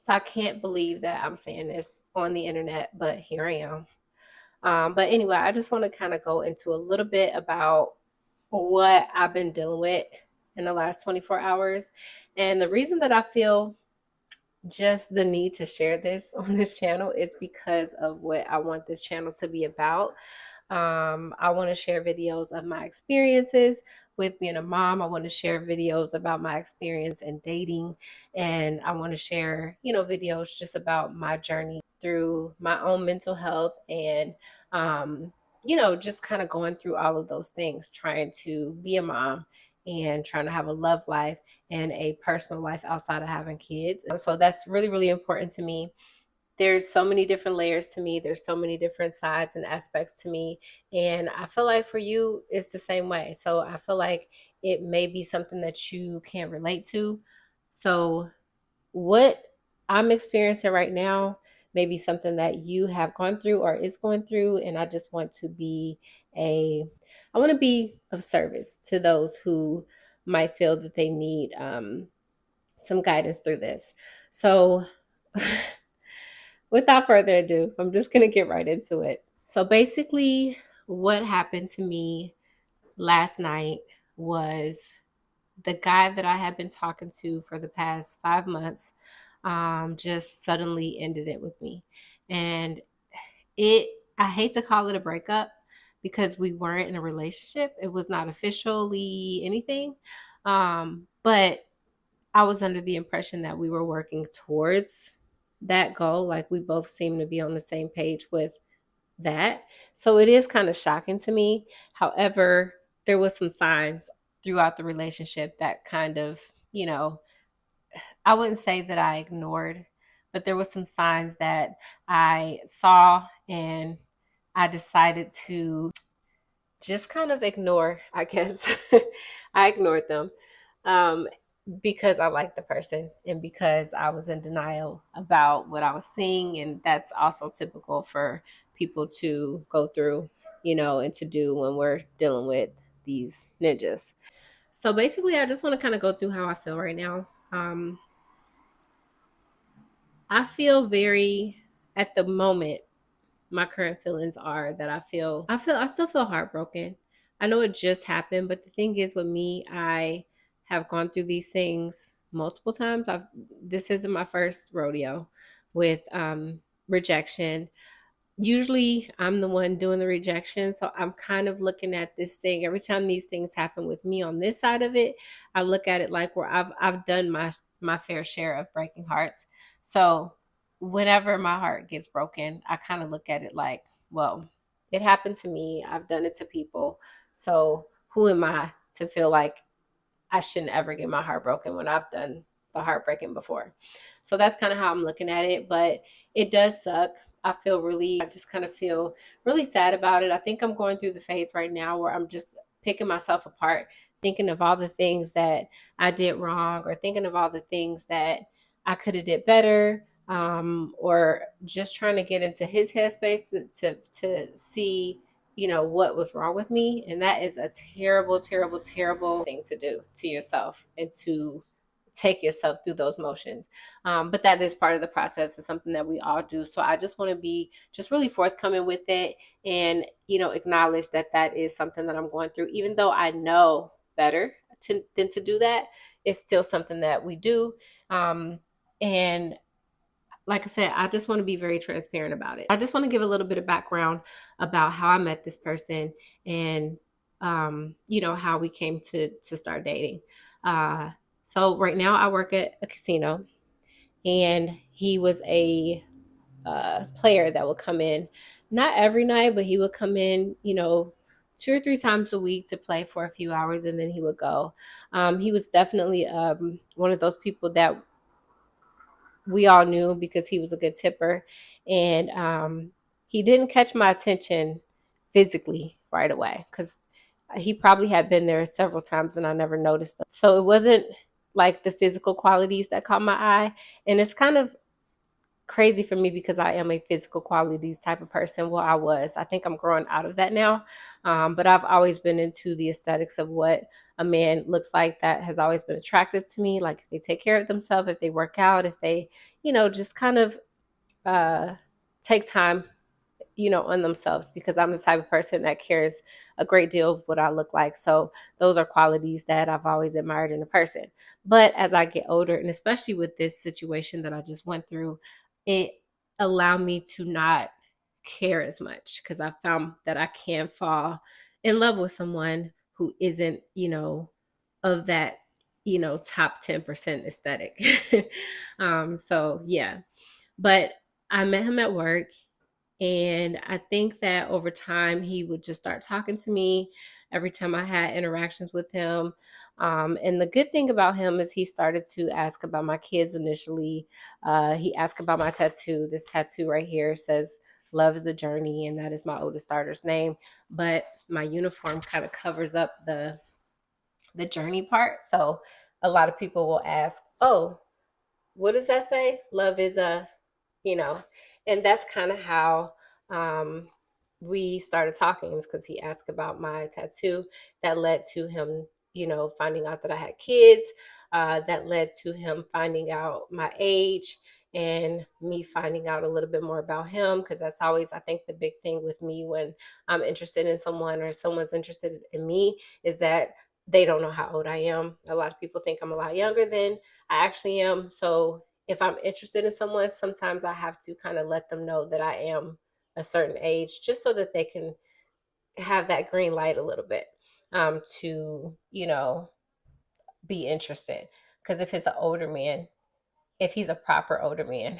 So I can't believe that I'm saying this on the internet, but here I am. But anyway, I just want to kind of go into a little bit about what I've been dealing with in the last 24 hours. And the reason that I feel just the need to share this on this channel is because of what I want this channel to be about. I want to share videos of my experiences with being a mom. I want to share videos about my experience in dating. And I want to share, videos just about my journey through my own mental health and, just kind of going through all of those things, trying to be a mom and trying to have a love life and a personal life outside of having kids. And so that's really, really important to me. There's so many different layers to me. There's so many different sides and aspects to me. And I feel like for you, it's the same way. So I feel like it may be something that you can't relate to. So what I'm experiencing right now may be something that you have gone through or is going through. And I just want to I want to be of service to those who might feel that they need some guidance through this. So without further ado, I'm just going to get right into it. So basically, what happened to me last night was the guy that I had been talking to for the past 5 months just suddenly ended it with me. And I hate to call it a breakup because we weren't in a relationship. It was not officially anything. But I was under the impression that we were working towards that goal. Like we both seem to be on the same page with that. So it is kind of shocking to me. However, there was some signs throughout the relationship that kind of, I wouldn't say that I ignored, but there was some signs that I saw and I decided to just kind of ignore, I guess. I ignored them. Um, because I liked the person and because I was in denial about what I was seeing. And that's also typical for people to go through, and to do when we're dealing with these ninjas. So basically, I just want to kind of go through how I feel right now. I feel at the moment, my current feelings are that I still feel heartbroken. I know it just happened, but the thing is with me, I have gone through these things multiple times. This isn't my first rodeo with rejection. Usually I'm the one doing the rejection, so I'm kind of looking at this thing every time these things happen with me on this side of it. I look at it like where I've done my fair share of breaking hearts. So whenever my heart gets broken, I kind of look at it like, well, it happened to me. I've done it to people. So who am I to feel like I shouldn't ever get my heart broken when I've done the heartbreaking before? So that's kind of how I'm looking at it. But it does suck. I just kind of feel really sad about it. I think I'm going through the phase right now where I'm just picking myself apart, thinking of all the things that I did wrong or thinking of all the things that I could have did better, or just trying to get into his headspace to see, what was wrong with me. And that is a terrible, terrible, terrible thing to do to yourself and to take yourself through those motions. But that is part of the process. It's something that we all do. So I just want to be just really forthcoming with it and, acknowledge that that is something that I'm going through, even though I know better than to do that. It's still something that we do. And like I said, I just want to be very transparent about it. I just want to give a little bit of background about how I met this person and, how we came to start dating. So right now I work at a casino, and he was a player that would come in, not every night, but he would come in, 2 or 3 times a week to play for a few hours, and then he would go. He was definitely one of those people that we all knew because he was a good tipper. And he didn't catch my attention physically right away because he probably had been there several times and I never noticed them. So it wasn't like the physical qualities that caught my eye. And it's kind of crazy for me because I am a physical qualities type of person. Well, I was. I think I'm growing out of that now. But I've always been into the aesthetics of what a man looks like. That has always been attractive to me. Like if they take care of themselves, if they work out, if they, just kind of uh, take time, on themselves, because I'm the type of person that cares a great deal of what I look like. So those are qualities that I've always admired in a person. But as I get older, and especially with this situation that I just went through, it allowed me to not care as much, because I found that I can fall in love with someone who isn't, of that, top 10% aesthetic. So yeah. But I met him at work. And I think that over time, he would just start talking to me every time I had interactions with him. And the good thing about him is he started to ask about my kids initially. He asked about my tattoo. This tattoo right here says, "Love is a journey," and that is my oldest daughter's name. But my uniform kind of covers up the journey part. So a lot of people will ask, "Oh, what does that say? Love is a," you know, and that's kind of how um, we started talking, is because he asked about my tattoo. That led to him, finding out that I had kids. That led to him finding out my age, and me finding out a little bit more about him, because that's always, I think, the big thing with me when I'm interested in someone or someone's interested in me, is that they don't know how old I am. A lot of people think I'm a lot younger than I actually am. So if I'm interested in someone, sometimes I have to kind of let them know that I am a certain age, just so that they can have that green light a little bit, to, be interested. Because if it's an older man, if he's a proper older man,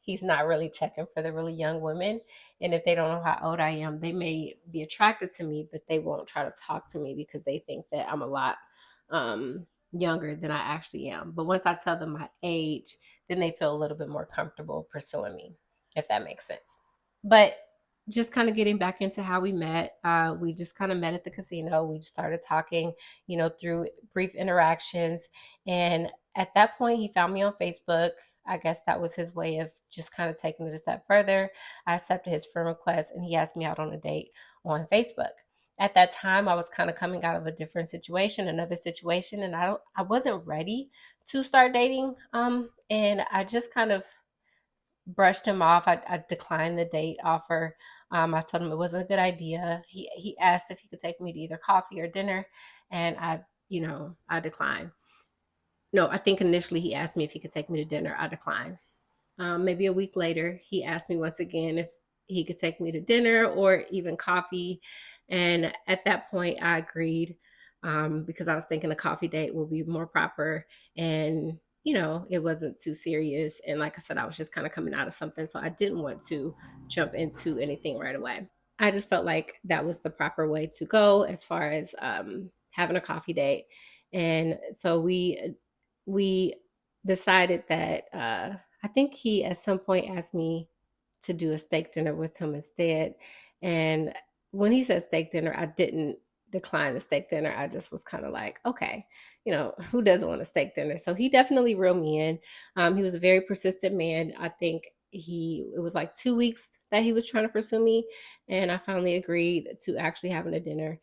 he's not really checking for the really young women. And if they don't know how old I am, they may be attracted to me, but they won't try to talk to me because they think that I'm a lot younger than I actually am. But once I tell them my age, then they feel a little bit more comfortable pursuing me, if that makes sense. But just kind of getting back into how we met, we just kind of met at the casino. We just started talking, through brief interactions. And at that point, he found me on Facebook. I guess that was his way of just kind of taking it a step further. I accepted his friend request, and he asked me out on a date on Facebook. At that time, I was kind of coming out of a different situation, another situation, and I wasn't ready to start dating. And I just kind of brushed him off. I declined the date offer. I told him it wasn't a good idea. He asked if he could take me to either coffee or dinner, and I declined. No, I think initially he asked me if he could take me to dinner. I declined. Maybe a week later, he asked me once again if he could take me to dinner or even coffee. And at that point, I agreed, because I was thinking a coffee date will be more proper, and, it wasn't too serious. And like I said, I was just kind of coming out of something. So I didn't want to jump into anything right away. I just felt like that was the proper way to go as far as having a coffee date. And so we decided that I think he at some point asked me to do a steak dinner with him instead. And when he said steak dinner, I didn't decline the steak dinner. I just was kind of like, okay, who doesn't want a steak dinner? So he definitely reeled me in. He was a very persistent man. I think it was like 2 weeks that he was trying to pursue me, and I finally agreed to actually having a dinner,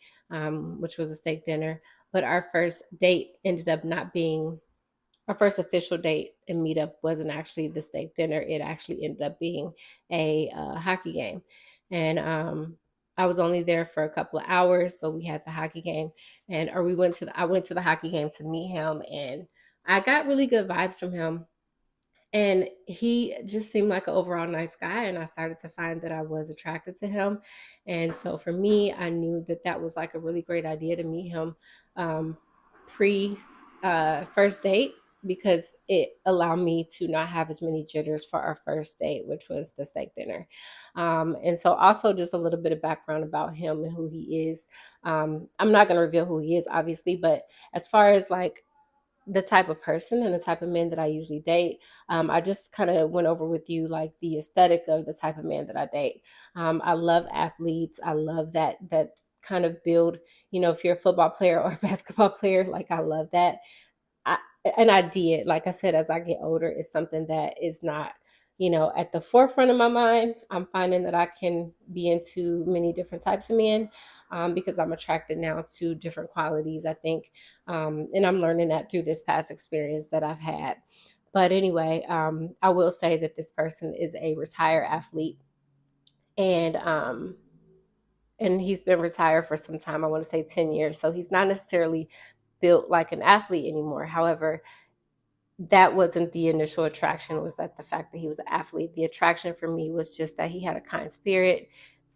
which was a steak dinner. But our first date ended up not being our first official date and meetup. Wasn't actually the steak dinner. It actually ended up being a hockey game. And I was only there for a couple of hours, but we had the hockey game, or I went to the hockey game to meet him, and I got really good vibes from him. And he just seemed like an overall nice guy. And I started to find that I was attracted to him. And so for me, I knew that that was like a really great idea to meet him um, pre first date, because it allowed me to not have as many jitters for our first date, which was the steak dinner. And so also just a little bit of background about him and who he is. I'm not going to reveal who he is, obviously, but as far as like the type of person and the type of men that I usually date. I just kind of went over with you like the aesthetic of the type of man that I date. I love athletes. I love that kind of build. If you're a football player or a basketball player, like I love that. I, and I did, like I said, as I get older, it's something that is not at the forefront of my mind. I'm finding that I can be into many different types of men, because I'm attracted now to different qualities, I think. And I'm learning that through this past experience that I've had. But anyway, I will say that this person is a retired athlete, and he's been retired for some time. I want to say 10 years. So he's not necessarily built like an athlete anymore. However, that wasn't the initial attraction, was that the fact that he was an athlete. The attraction for me was just that he had a kind spirit,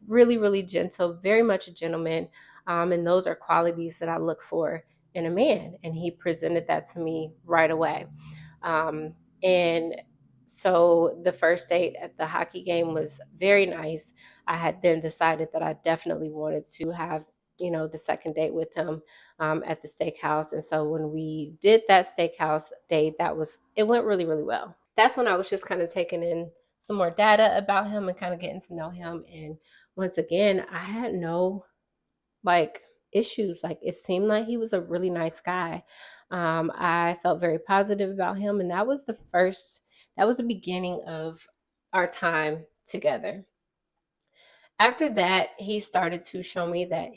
really, really gentle, very much a gentleman. And those are qualities that I look for in a man. And he presented that to me right away. And so the first date at the hockey game was very nice. I had then decided that I definitely wanted to have, the second date with him, at the steakhouse. And so when we did that steakhouse date, it went really, really well. That's when I was just kind of taking in some more data about him and kind of getting to know him. And once again, I had no like issues. Like, it seemed like he was a really nice guy. I felt very positive about him, and that was the beginning of our time together. After that, he started to show me that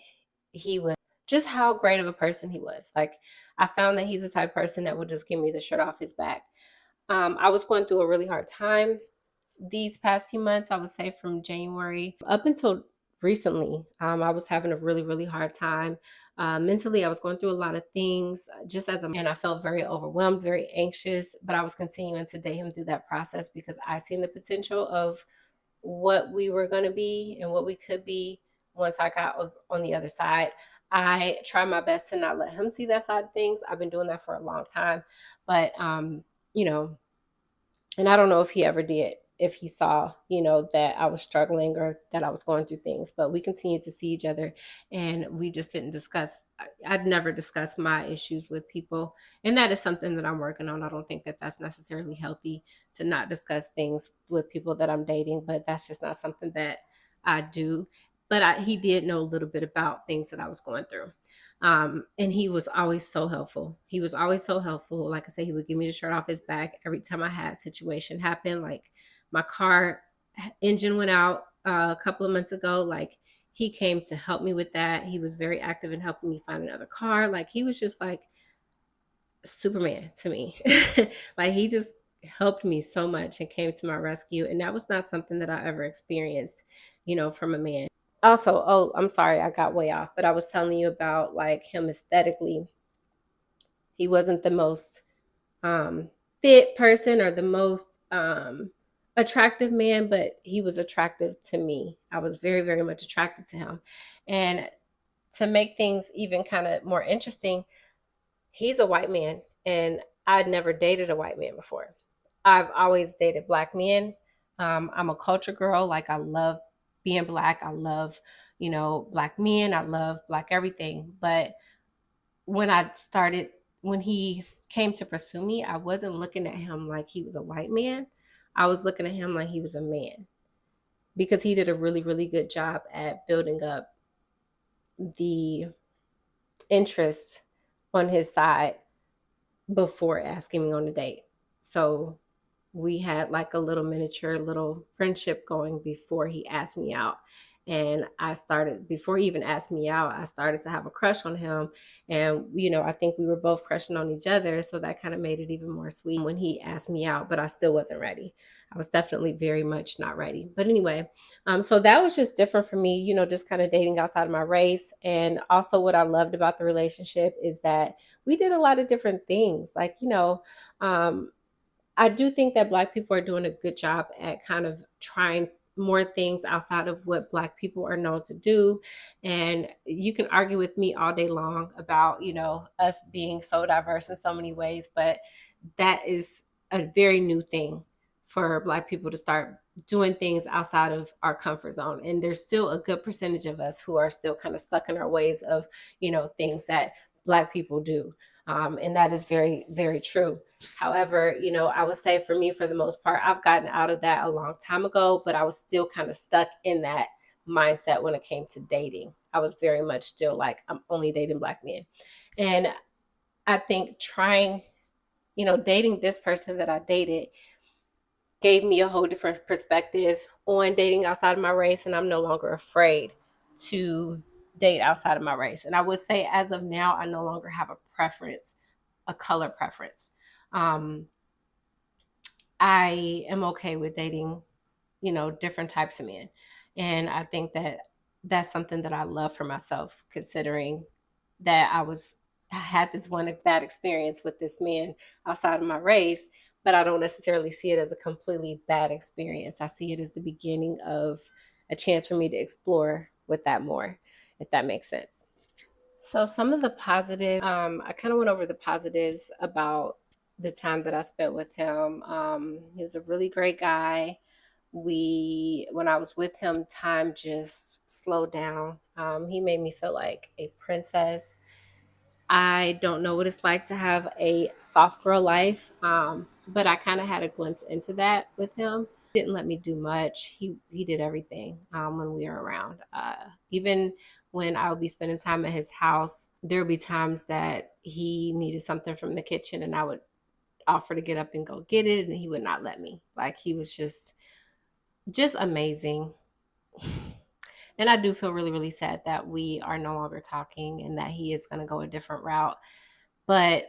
he was just how great of a person he was. Like, I found that he's the type of person that will just give me the shirt off his back. I was going through a really hard time these past few months. I would say from January up until recently. I was having a really, really hard time. Mentally, I was going through a lot of things just as a man. I felt very overwhelmed, very anxious, but I was continuing to date him through that process because I seen the potential of what we were going to be and what we could be once I got on the other side. I try my best to not let him see that side of things. I've been doing that for a long time, but you know, and I don't know if he ever did, if he saw, that I was struggling or that I was going through things, but we continued to see each other, and we just didn't discuss. I'd never discussed my issues with people. And that is something that I'm working on. I don't think that that's necessarily healthy to not discuss things with people that I'm dating, but that's just not something that I do. But he did know a little bit about things that I was going through. And he was always so helpful. He was always so helpful. Like I said, he would give me the shirt off his back every time I had a situation happen. Like, my car engine went out a couple of months ago. Like, he came to help me with that. He was very active in helping me find another car. Like, he was just like Superman to me. Like, he just helped me so much and came to my rescue. And that was not something that I ever experienced, from a man. Also, oh, I'm sorry, I got way off, but I was telling you about like him aesthetically. He wasn't the most fit person or the most attractive man, but he was attractive to me. I was very, very much attracted to him. And to make things even kind of more interesting, he's a white man, and I'd never dated a white man before. I've always dated black men. I'm a culture girl. Like, I love being black. I love, black men. I love black everything. But when he came to pursue me, I wasn't looking at him like he was a white man. I was looking at him like he was a man, because he did a really, really good job at building up the interest on his side before asking me on a date. So we had like a little miniature little friendship going before he asked me out. And before he even asked me out, I started to have a crush on him. And, I think we were both crushing on each other. So that kind of made it even more sweet when he asked me out, but I still wasn't ready. I was definitely very much not ready. But anyway, so that was just different for me, just kind of dating outside of my race. And also, what I loved about the relationship is that we did a lot of different things. Like, I do think that Black people are doing a good job at kind of trying more things outside of what Black people are known to do. And you can argue with me all day long about, us being so diverse in so many ways, but that is a very new thing for Black people to start doing things outside of our comfort zone. And there's still a good percentage of us who are still kind of stuck in our ways of, things that Black people do. And that is very, very true. However, I would say for me, for the most part, I've gotten out of that a long time ago, but I was still kind of stuck in that mindset when it came to dating. I was very much still like, I'm only dating Black men. And I think dating this person that I dated gave me a whole different perspective on dating outside of my race, and I'm no longer afraid to date outside of my race. And I would say, as of now, I no longer have a preference, a color preference. Um, I am okay with dating, different types of men. And I think that that's something that I love for myself, considering that I had this one bad experience with this man outside of my race, but I don't necessarily see it as a completely bad experience. I see it as the beginning of a chance for me to explore with that more, if that makes sense. So some of the positive, I kind of went over the positives about the time that I spent with him. He was a really great guy. When I was with him, time just slowed down. He made me feel like a princess. I don't know what it's like to have a soft girl life, but I kind of had a glimpse into that with him. He didn't let me do much. He did everything when we were around. Even when I would be spending time at his house, there would be times that he needed something from the kitchen, and I would offer to get up and go get it, and he would not let me. Like, he was just amazing. And I do feel really, really sad that we are no longer talking and that he is going to go a different route. But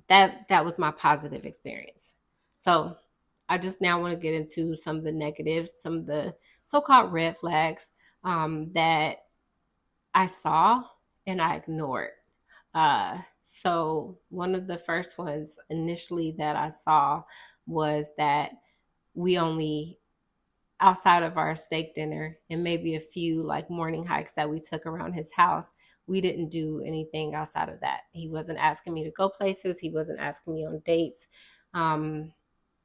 that was my positive experience. So I just now want to get into some of the negatives, some of the so-called red flags that I saw and I ignored. So one of the first ones initially that I saw was that we only, outside of our steak dinner and maybe a few like morning hikes that we took around his house, we didn't do anything outside of that. He wasn't asking me to go places. He wasn't asking me on dates um,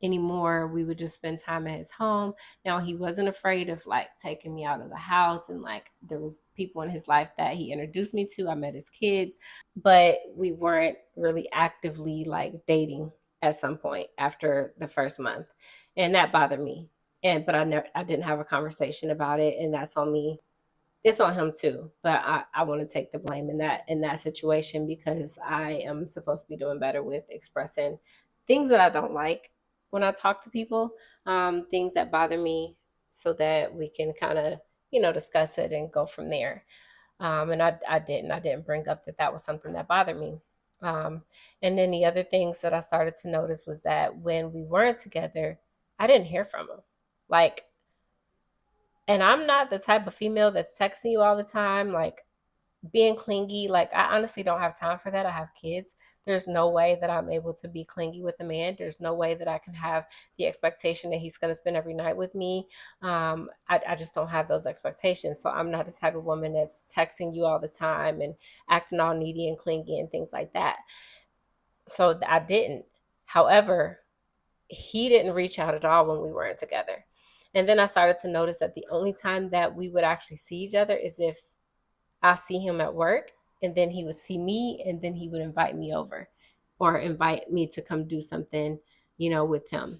anymore. We would just spend time at his home. Now, he wasn't afraid of like taking me out of the house, and like there was people in his life that he introduced me to. I met his kids, but we weren't really actively like dating at some point after the first month, and that bothered me. But I didn't have a conversation about it, and that's on me. It's on him too, but I want to take the blame in that situation, because I am supposed to be doing better with expressing things that I don't like when I talk to people, things that bother me, so that we can kind of discuss it and go from there. And I didn't bring up that was something that bothered me. Um, and then the other things that I started to notice was that when we weren't together, I didn't hear from him. Like, and I'm not the type of female that's texting you all the time, like being clingy. Like, I honestly don't have time for that. I have kids. There's no way that I'm able to be clingy with a man. There's no way that I can have the expectation that he's going to spend every night with me. I just don't have those expectations. So I'm not the type of woman that's texting you all the time and acting all needy and clingy and things like that. So I didn't. However, he didn't reach out at all when we weren't together. And then I started to notice that the only time that we would actually see each other is if I see him at work, and then he would see me, and then he would invite me over or invite me to come do something, with him.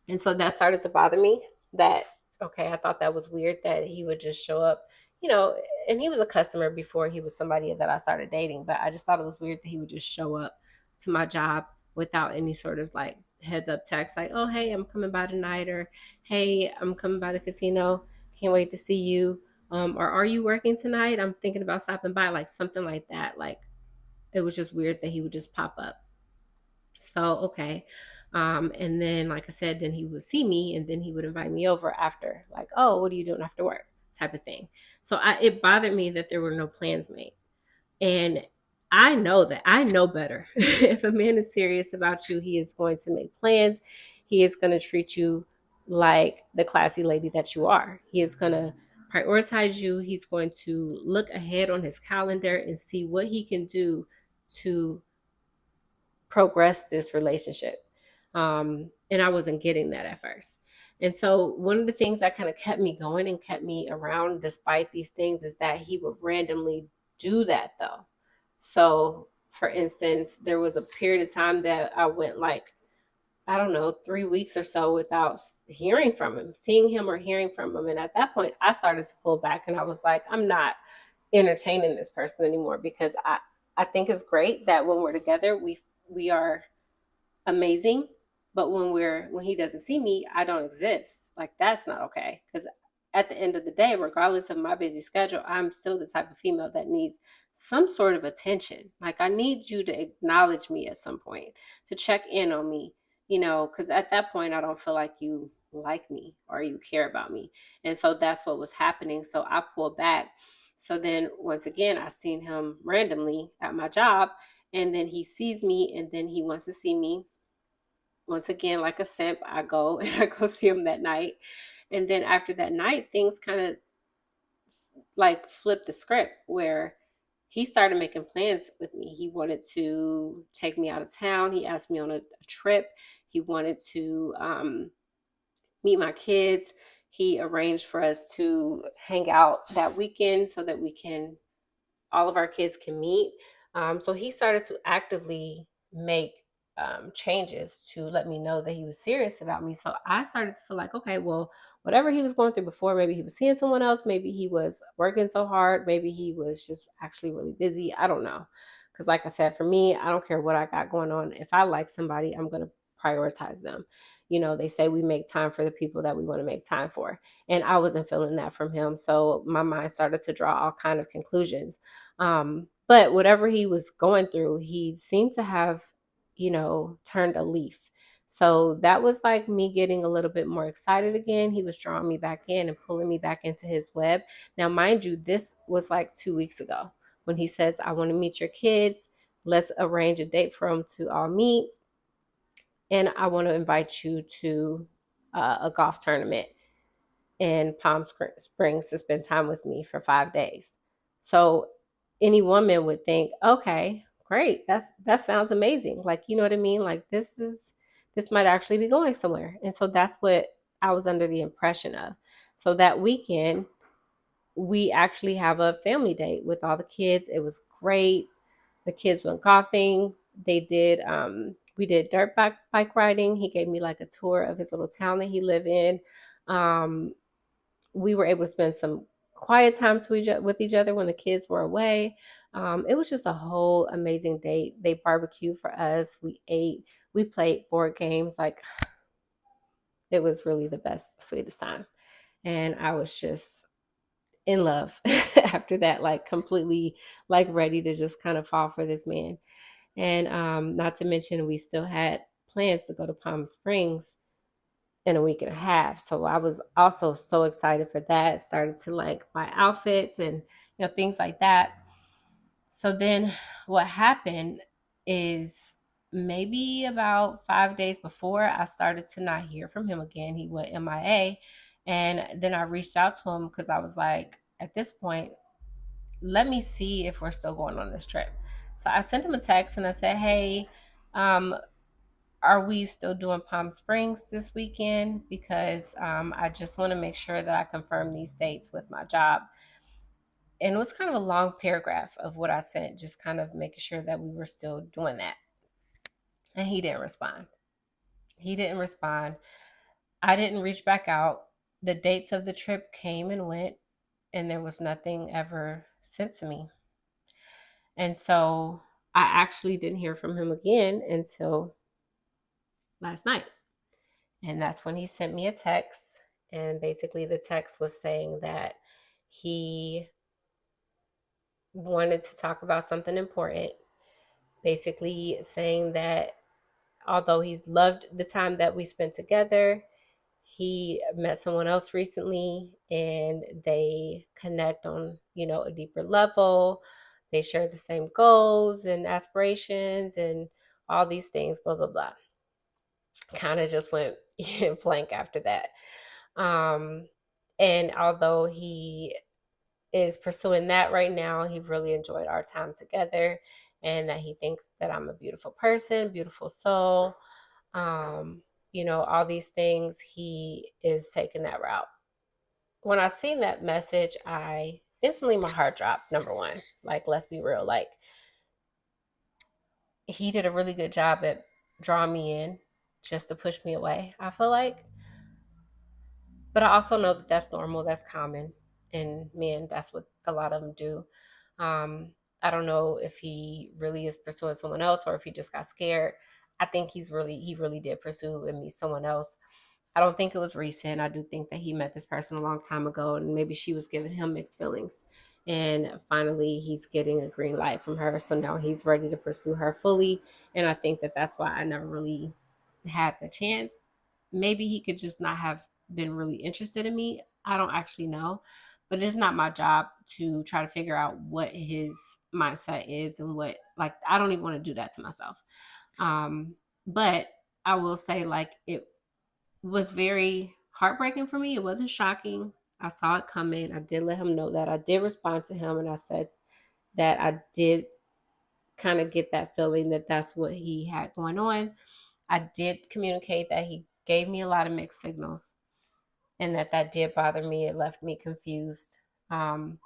And so that started to bother me, that, okay, I thought that was weird that he would just show up, you know, and he was a customer before he was somebody that I started dating, but I just thought it was weird that he would just show up to my job without any sort of like heads up text, like, oh, hey, I'm coming by tonight, or hey, I'm coming by the casino. Can't wait to see you. Or are you working tonight? I'm thinking about stopping by, like something like that. Like, it was just weird that he would just pop up. So, okay. And then, like I said, then he would see me, and then he would invite me over after, like, oh, what are you doing after work? Type of thing. So it bothered me that there were no plans made. And I know better. If a man is serious about you, he is going to make plans. He is going to treat you like the classy lady that you are. He is going to prioritize you. He's going to look ahead on his calendar and see what he can do to progress this relationship. And I wasn't getting that at first. And so one of the things that kind of kept me going and kept me around despite these things is that he would randomly do that though. So for instance, there was a period of time that I went like, I don't know, 3 weeks or so without hearing from him, seeing him or hearing from him. And at that point, I started to pull back, and I was like, I'm not entertaining this person anymore, because I think it's great that when we're together, we are amazing, But when he doesn't see me, I don't exist. Like, that's not okay. Because at the end of the day, regardless of my busy schedule, I'm still the type of female that needs some sort of attention. Like, I need you to acknowledge me at some point, to check in on me, because at that point, I don't feel like you like me or you care about me. And so that's what was happening. So I pulled back. So then once again, I seen him randomly at my job, and then he sees me, and then he wants to see me. Once again, like a simp, I go and I go see him that night. And then after that night, things kind of like flipped the script where he started making plans with me. He wanted to take me out of town. He asked me on a trip. He wanted to meet my kids. He arranged for us to hang out that weekend so that all of our kids can meet. So he started to actively make changes to let me know that he was serious about me. So I started to feel like, okay, well, whatever he was going through before, maybe he was seeing someone else, maybe he was working so hard, maybe he was just actually really busy. I don't know. Because like I said, for me, I don't care what I got going on. If I like somebody, I'm going to prioritize them. They say we make time for the people that we want to make time for. And I wasn't feeling that from him. So my mind started to draw all kind of conclusions. But whatever he was going through, he seemed to have turned a leaf. So that was like me getting a little bit more excited again. He was drawing me back in and pulling me back into his web. Now, mind you, this was like 2 weeks ago when he says, I want to meet your kids. Let's arrange a date for them to all meet. And I want to invite you to a golf tournament in Palm Springs to spend time with me for 5 days. So any woman would think, okay, great. That sounds amazing. Like, you know what I mean? Like this might actually be going somewhere. And so that's what I was under the impression of. So that weekend, we actually have a family date with all the kids. It was great. The kids went golfing. We did dirt bike riding. He gave me like a tour of his little town that he lived in. We were able to spend some quiet time with each other when the kids were away. It was just a whole amazing date. They barbecued for us. We ate. We played board games. Like, it was really the best, sweetest time. And I was just in love after that, like completely like ready to just kind of fall for this man. And not to mention, we still had plans to go to Palm Springs in a week and a half. So I was also so excited for that. Started to like buy outfits and things like that. So then what happened is maybe about 5 days before, I started to not hear from him again. He went MIA. And then I reached out to him because I was like, at this point, let me see if we're still going on this trip. So I sent him a text and I said, hey, are we still doing Palm Springs this weekend? Because I just want to make sure that I confirm these dates with my job. And it was kind of a long paragraph of what I sent, just kind of making sure that we were still doing that. And he didn't respond. I didn't reach back out. The dates of the trip came and went, and there was nothing ever sent to me. And so I actually didn't hear from him again until last night. And that's when he sent me a text. And basically, the text was saying that he wanted to talk about something important. Basically, saying that although he loved the time that we spent together, he met someone else recently and they connect on, a deeper level. They share the same goals and aspirations and all these things, blah, blah, blah. Kind of just went blank after that. And although he is pursuing that right now, he really enjoyed our time together and that he thinks that I'm a beautiful person, beautiful soul. All these things, he is taking that route. When I seen that message, I instantly, my heart dropped. Number one, like, let's be real. Like, he did a really good job at drawing me in just to push me away, I feel like. But I also know that that's normal. That's common. And men, that's what a lot of them do. I don't know if he really is pursuing someone else or if he just got scared. I think he really did pursue and meet someone else. I don't think it was recent. I do think that he met this person a long time ago, and maybe she was giving him mixed feelings. And finally, he's getting a green light from her. So now he's ready to pursue her fully. And I think that that's why I never really had the chance. Maybe he could just not have been really interested in me. I don't actually know. But it's not my job to try to figure out what his mindset is and what, like, I don't even want to do that to myself. But I will say, like, it was very heartbreaking for me. It wasn't shocking. I saw it coming. I did let him know that. I did respond to him, and I said that I did kind of get that feeling that that's what he had going on. I did communicate that he gave me a lot of mixed signals and that did bother me. It left me confused. Um,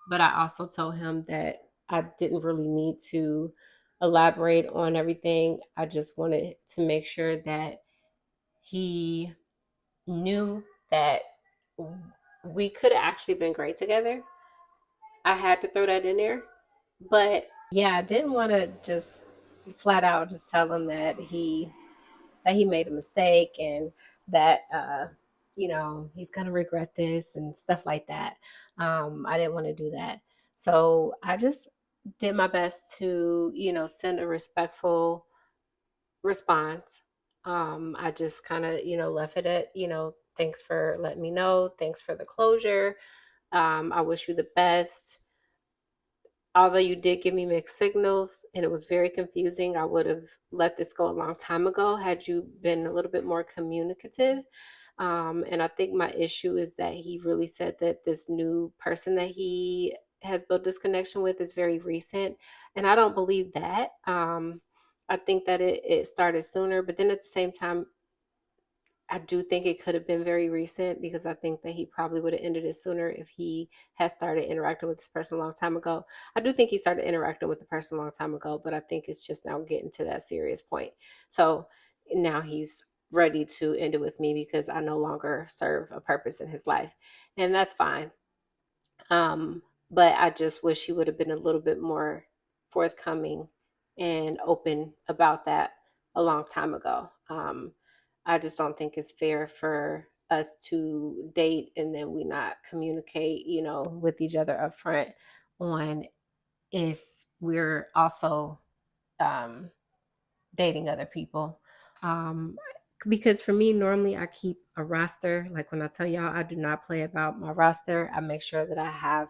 but I also told him that I didn't really need to elaborate on everything. I just wanted to make sure that he knew that we could have actually been great together. I had to throw that in there. But yeah, I didn't want to just flat out just tell him that he made a mistake and that he's gonna regret this and stuff like that. I didn't want to do that. So I just did my best to, send a respectful response. I just kind of, left it at, thanks for letting me know. Thanks for the closure. I wish you the best. Although you did give me mixed signals and it was very confusing, I would have let this go a long time ago had you been a little bit more communicative. And I think my issue is that he really said that this new person that he has built this connection with is very recent. And I don't believe that. I think that it started sooner, but then at the same time, I do think it could have been very recent because I think that he probably would have ended it sooner if he had started interacting with this person a long time ago. I do think he started interacting with the person a long time ago, but I think it's just now getting to that serious point. So now he's ready to end it with me because I no longer serve a purpose in his life. And that's fine. Um, but I just wish he would have been a little bit more forthcoming and open about that a long time ago. I just don't think it's fair for us to date and then we not communicate, with each other up front on if we're also um, dating other people. Um, because for me, normally I keep a roster. Like when I tell y'all, I do not play about my roster. I make sure that I have,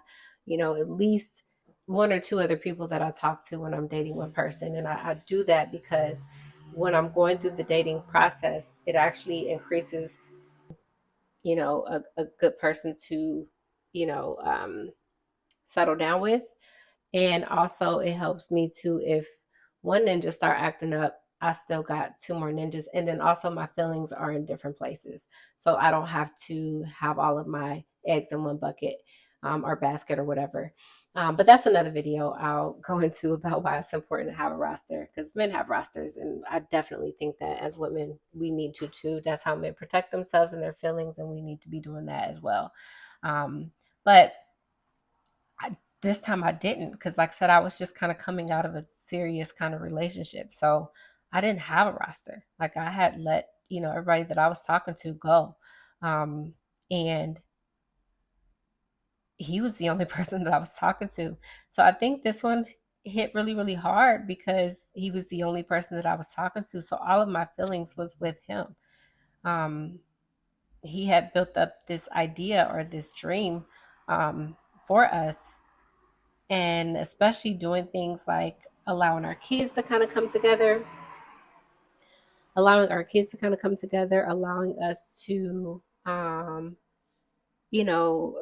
at least one or two other people that I talk to when I'm dating one person. And I do that because when I'm going through the dating process, it actually increases a good person to, you know, um, settle down with. And also it helps me to, if one ninja start acting up, I still got two more ninjas. And then also my feelings are in different places. So I don't have to have all of my eggs in one bucket or basket or whatever. But that's another video I'll go into about why it's important to have a roster because men have rosters. And I definitely think that as women, we need to too. That's how men protect themselves and their feelings. And we need to be doing that as well. But this time I didn't because, like I said, I was just kind of coming out of a serious kind of relationship. So I didn't have a roster. Like I had let, everybody that I was talking to go. And he was the only person that I was talking to. So I think this one hit really, really hard because he was the only person that I was talking to. So all of my feelings was with him. Um, he had built up this idea or this dream for us, and especially doing things like allowing our kids to kind of come together, allowing us to,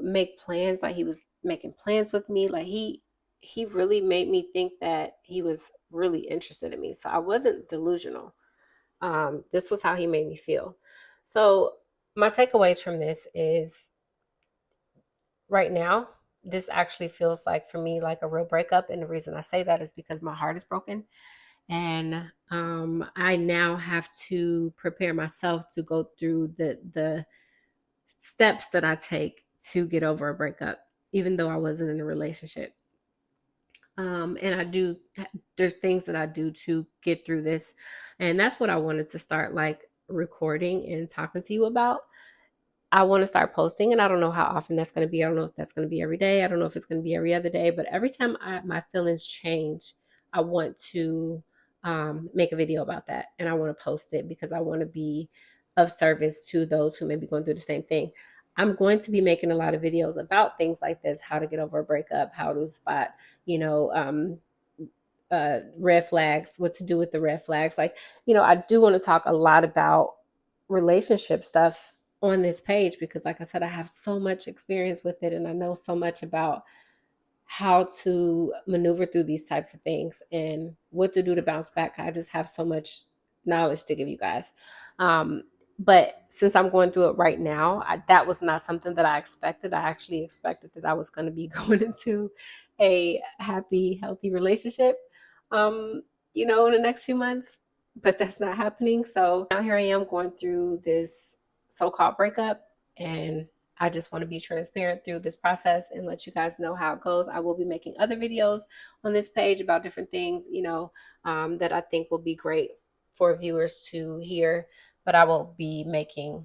make plans. Like he was making plans with me. Like he really made me think that he was really interested in me. So I wasn't delusional. This was how he made me feel. So my takeaways from this is right now, this actually feels like for me like a real breakup. And the reason I say that is because my heart is broken. And I now have to prepare myself to go through the steps that I take to get over a breakup, even though I wasn't in a relationship. And there's things that I do to get through this. And that's what I wanted to start like recording and talking to you about. I want to start posting, and I don't know how often that's going to be. I don't know if that's going to be every day. I don't know if it's going to be every other day, but every time my feelings change, I want to make a video about that, and I want to post it because I want to be of service to those who may be going through the same thing. I'm going to be making a lot of videos about things like this: how to get over a breakup, how to spot, you know, red flags, what to do with the red flags. Like, I do want to talk a lot about relationship stuff on this page because, like I said, I have so much experience with it and I know so much about how to maneuver through these types of things and what to do to bounce back. I just have so much knowledge to give you guys. But since I'm going through it right now, that was not something that I expected. I actually expected that I was going to be going into a happy, healthy relationship, um, in the next few months, but that's not happening. So now here I am going through this so-called breakup, and I just want to be transparent through this process and let you guys know how it goes. I will be making other videos on this page about different things, that I think will be great for viewers to hear. But I will be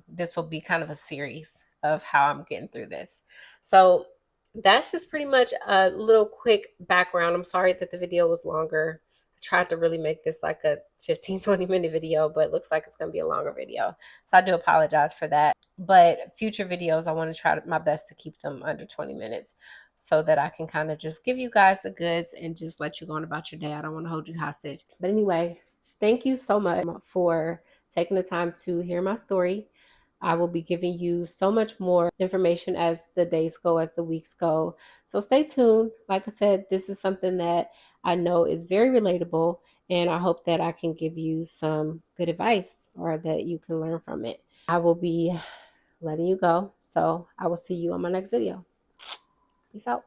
this will be kind of a series of how I'm getting through this. So that's just pretty much a little quick background. I'm sorry that the video was longer. I tried to really make this like a 15-20 minute video, but it looks like it's going to be a longer video. So I do apologize for that. But future videos, I want to try my best to keep them under 20 minutes so that I can kind of just give you guys the goods and just let you go on about your day. I don't want to hold you hostage. But anyway, thank you so much for taking the time to hear my story. I will be giving you so much more information as the days go, as the weeks go. So stay tuned. Like I said, this is something that I know is very relatable, and I hope that I can give you some good advice or that you can learn from it. I will be letting you go. So I will see you on my next video. Peace out.